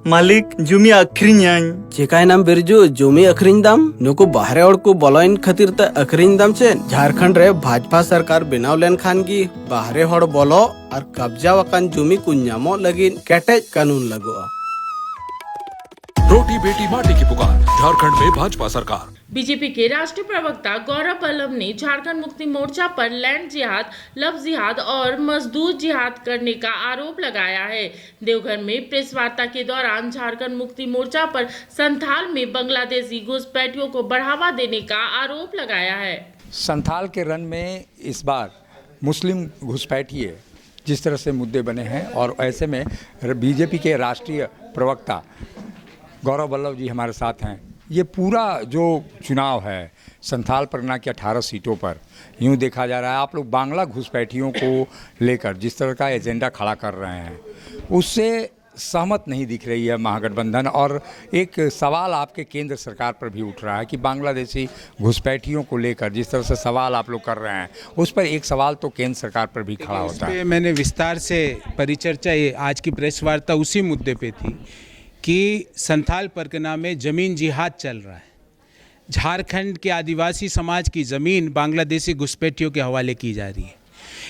Malik jumi akhrinyañ. चिकाय नाम बिरजू जमी अखरिन दाम नुकु बाहरे और को बलॉइन खातिर त अखरिन दाम चेन झारखंड रे भाजपा सरकार बनाव लेन खान की बाहरे हड़ बोलो और कब्जा वकान जमी कुन्यामो लगिन कैटेज कानून लगुआ। रोटी बेटी माटी की पुकार, झारखंड में भाजपा सरकार। बीजेपी के राष्ट्रीय प्रवक्ता गौरव बल्लभ ने झारखंड मुक्ति मोर्चा पर लैंड जिहाद, लफ्ज जिहाद और मजदूर जिहाद करने का आरोप लगाया है। देवघर में प्रेस वार्ता के दौरान झारखंड मुक्ति मोर्चा पर संथाल में बांग्लादेशी घुसपैठियों को बढ़ावा देने का आरोप लगाया है। संथाल के रन में इस बार मुस्लिम घुसपैठिए जिस तरह से मुद्दे बने हैं और ऐसे में बीजेपी के राष्ट्रीय प्रवक्ता गौरव बल्लभ जी हमारे साथ हैं। ये पूरा जो चुनाव है संथाल परगना की 18 सीटों पर यूँ देखा जा रहा है, आप लोग बांग्ला घुसपैठियों को लेकर जिस तरह का एजेंडा खड़ा कर रहे हैं उससे सहमत नहीं दिख रही है महागठबंधन। और एक सवाल आपके केंद्र सरकार पर भी उठ रहा है कि बांग्लादेशी घुसपैठियों को लेकर जिस तरह से सवाल आप लोग कर रहे हैं उस पर एक सवाल तो केंद्र सरकार पर भी खड़ा होता है। मैंने विस्तार से परिचर्चा ये आज की प्रेस वार्ता उसी मुद्दे पे थी कि संथाल परगना में ज़मीन जिहाद चल रहा है। झारखंड के आदिवासी समाज की ज़मीन बांग्लादेशी घुसपैठियों के हवाले की जा रही है।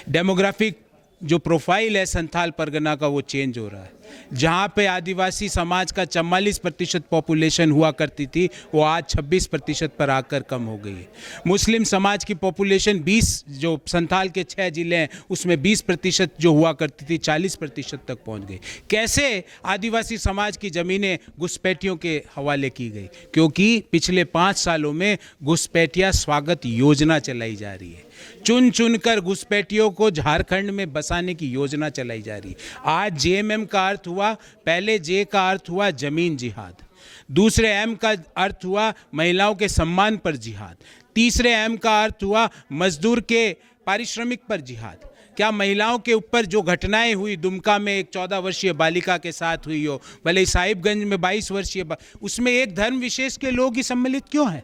डेमोग्राफिक जो प्रोफाइल है संथाल परगना का वो चेंज हो रहा है। जहाँ पे आदिवासी समाज का 44% पॉपुलेशन हुआ करती थी वो आज 26% पर आकर कम हो गई है। मुस्लिम समाज की पॉपुलेशन 20 जो संथाल के 6 ज़िले हैं उसमें 20% जो हुआ करती थी 40% तक पहुँच गई। कैसे आदिवासी समाज की ज़मीनें घुसपैठियों के हवाले की गई? क्योंकि पिछले 5 सालों में घुसपैठिया स्वागत योजना चलाई जा रही है। चुन चुनकर घुसपैठियों को झारखंड में बसाने की योजना चलाई जा रही है। आज जेएमएम का अर्थ हुआ, पहले जे का अर्थ हुआ जमीन जिहाद, दूसरे एम का अर्थ हुआ महिलाओं के सम्मान पर जिहाद, तीसरे एम का अर्थ हुआ मजदूर के पारिश्रमिक पर जिहाद। क्या महिलाओं के ऊपर जो घटनाएं हुई, दुमका में एक 14 वर्षीय बालिका के साथ हुई हो, भले साहिबगंज में 22 वर्षीय, उसमें एक धर्म विशेष के लोग ही सम्मिलित क्यों हैं?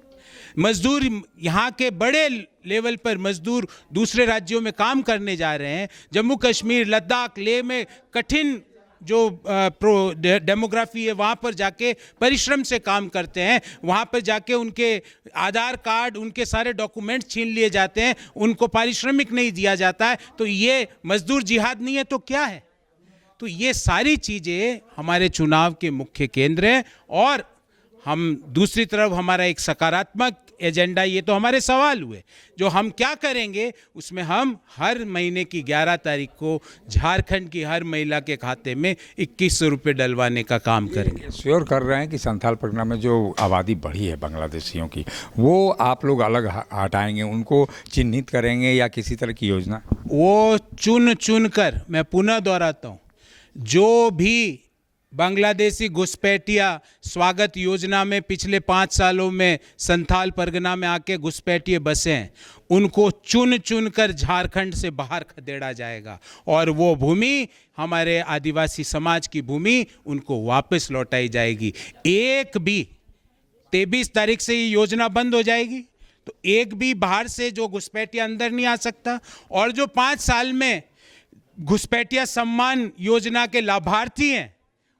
मजदूर यहाँ के बड़े लेवल पर मजदूर दूसरे राज्यों में काम करने जा रहे हैं। जम्मू कश्मीर, लद्दाख, लेह में कठिन जो डेमोग्राफी है वहाँ पर जाके परिश्रम से काम करते हैं। वहाँ पर जाके उनके आधार कार्ड, उनके सारे डॉक्यूमेंट्स छीन लिए जाते हैं, उनको पारिश्रमिक नहीं दिया जाता है। तो ये मजदूर जिहाद नहीं है तो क्या है? तो ये सारी चीज़ें हमारे चुनाव के मुख्य केंद्र हैं। और हम दूसरी तरफ हमारा एक सकारात्मक एजेंडा, ये तो हमारे सवाल हुए। जो हम क्या करेंगे उसमें हम हर महीने की 11 तारीख को झारखंड की हर महिला के खाते में 2100 रुपये डलवाने का काम करेंगे। श्योर कर रहे हैं कि संथाल परगना में जो आबादी बढ़ी है बांग्लादेशियों की वो आप लोग अलग हटाएंगे, उनको चिन्हित करेंगे या किसी तरह की योजना? वो चुन चुन कर, मैं पुनः दोहराता हूँ, जो भी बांग्लादेशी घुसपैठिया स्वागत योजना में पिछले 5 सालों में संथाल परगना में आके घुसपैठिए बसे हैं उनको चुन चुन कर झारखंड से बाहर खदेड़ा जाएगा और वो भूमि हमारे आदिवासी समाज की भूमि उनको वापस लौटाई जाएगी। एक भी 23 तारीख से ये योजना बंद हो जाएगी तो एक भी बाहर से जो घुसपैठिया अंदर नहीं आ सकता। और जो 5 साल में घुसपैठिया सम्मान योजना के लाभार्थी हैं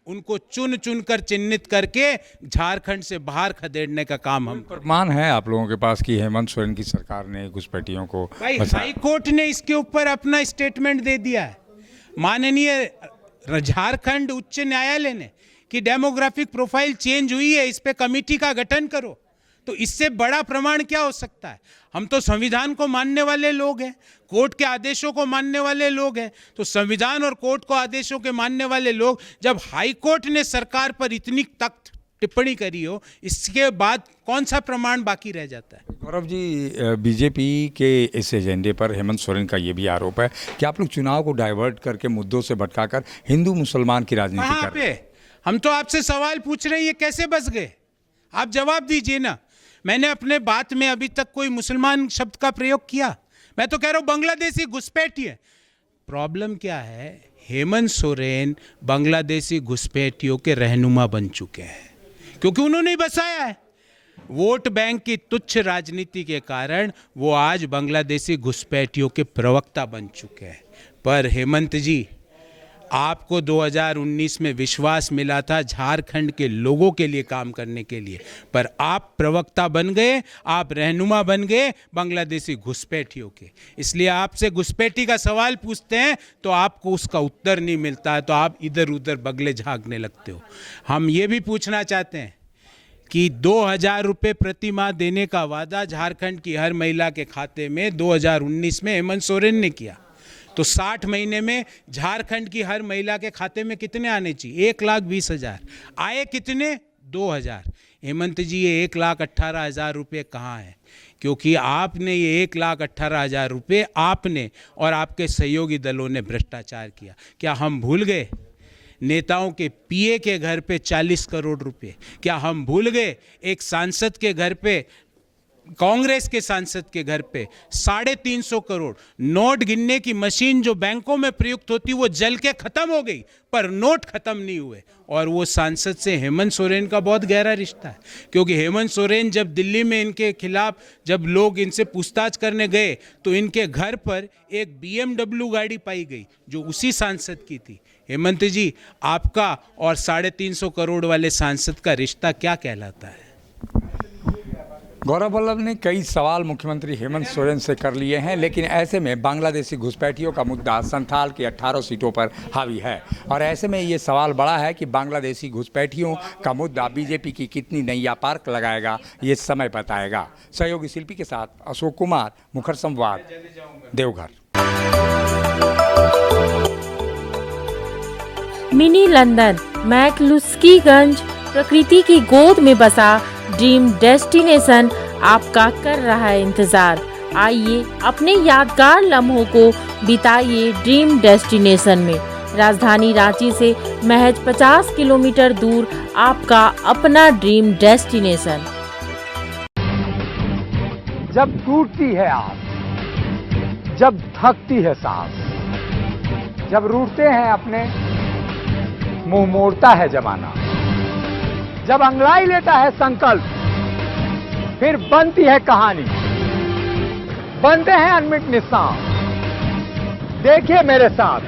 उनको चुन चुन कर चिन्हित करके झारखंड से बाहर खदेड़ने का काम हम। प्रमाण है आप लोगों के पास कि हेमंत सोरेन की सरकार ने घुसपैठियों को? भाई हाई कोर्ट ने इसके ऊपर अपना स्टेटमेंट दे दिया है। माननीय झारखंड उच्च न्यायालय ने कि डेमोग्राफिक प्रोफाइल चेंज हुई है, इस पे कमेटी का गठन करो। तो इससे बड़ा प्रमाण क्या हो सकता है? हम तो संविधान को मानने वाले लोग हैं, कोर्ट के आदेशों को मानने वाले लोग हैं। तो संविधान और कोर्ट को आदेशों के मानने वाले लोग, जब हाई कोर्ट ने सरकार पर इतनी सख्त टिप्पणी करी हो, इसके बाद कौन सा प्रमाण बाकी रह जाता है? गौरव जी, बीजेपी के इस एजेंडे पर हेमंत सोरेन का ये भी आरोप है कि आप लोग चुनाव को डाइवर्ट करके मुद्दों से भटकाकर हिंदू मुसलमान की राजनीति कर रहे हैं। हम तो आपसे सवाल पूछ रहे हैं, ये कैसे बच गए? आप जवाब दीजिए ना। मैंने अपने बात में अभी तक कोई मुसलमान शब्द का प्रयोग किया? मैं तो कह रहा हूँ बांग्लादेशी घुसपैठिए। प्रॉब्लम क्या है? हेमंत सोरेन बांग्लादेशी घुसपैठियों के रहनुमा बन चुके हैं क्योंकि उन्होंने बसाया है। वोट बैंक की तुच्छ राजनीति के कारण वो आज बांग्लादेशी घुसपैठियों के प्रवक्ता बन चुके हैं। पर हेमंत जी, आपको 2019 में विश्वास मिला था झारखंड के लोगों के लिए काम करने के लिए, पर आप प्रवक्ता बन गए, आप रहनुमा बन गए बांग्लादेशी घुसपैठियों के। इसलिए आपसे घुसपैठी का सवाल पूछते हैं तो आपको उसका उत्तर नहीं मिलता है, तो आप इधर उधर बगले झांकने लगते हो। हम ये भी पूछना चाहते हैं कि 2000 रुपये प्रति माह देने का वादा झारखंड की हर महिला के खाते में 2019 में हेमंत सोरेन ने किया, तो 60 महीने में झारखंड की हर महिला के खाते में कितने आने चाहिए? 1,20,000। आए कितने? 2000। हेमंत जी, ये 1,18,000 रुपये कहाँ हैं? क्योंकि आपने ये 1,18,000 रुपये आपने और आपके सहयोगी दलों ने भ्रष्टाचार किया। क्या हम भूल गए नेताओं के पीए के घर पे 40 करोड़ रुपए? क्या हम भूल गए एक सांसद के घर पे, कांग्रेस के सांसद के घर पे 350 करोड़? नोट गिनने की मशीन जो बैंकों में प्रयुक्त होती वो जल के खत्म हो गई, पर नोट खत्म नहीं हुए। और वो सांसद से हेमंत सोरेन का बहुत गहरा रिश्ता है, क्योंकि हेमंत सोरेन जब दिल्ली में इनके खिलाफ जब लोग इनसे पूछताछ करने गए तो इनके घर पर एक BMW गाड़ी पाई गई जो उसी सांसद की थी। हेमंत जी, आपका और 350 करोड़ वाले सांसद का रिश्ता क्या कहलाता है? गौरव वल्लभ ने कई सवाल मुख्यमंत्री हेमंत सोरेन से कर लिए हैं, लेकिन ऐसे में बांग्लादेशी घुसपैठियों का मुद्दा संथाल की 18 सीटों पर हावी है। और ऐसे में ये सवाल बड़ा है कि बांग्लादेशी घुसपैठियों का मुद्दा बीजेपी की कितनी नैया पार लगाएगा, ये समय बताएगा। सहयोगी शिल्पी के साथ अशोक कुमार, मुखर संवाद, देवघर। मिनी लंदन मैक्लुस्कीगंज प्रकृति की गोद में बसा ड्रीम डेस्टिनेशन आपका कर रहा है इंतजार। आइए अपने यादगार लम्हों को बिताइए ड्रीम डेस्टिनेशन में। राजधानी रांची से महज 50 किलोमीटर दूर आपका अपना ड्रीम डेस्टिनेशन। जब टूटती है आस, जब थकती है सांस, जब रूठते हैं अपने, मुंह मोड़ता है जमाना, जब अंगड़ाई लेता है संकल्प, फिर बनती है कहानी, बनते हैं अनमिट निशान। देखिए मेरे साथ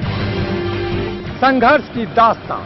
संघर्ष की दास्तां।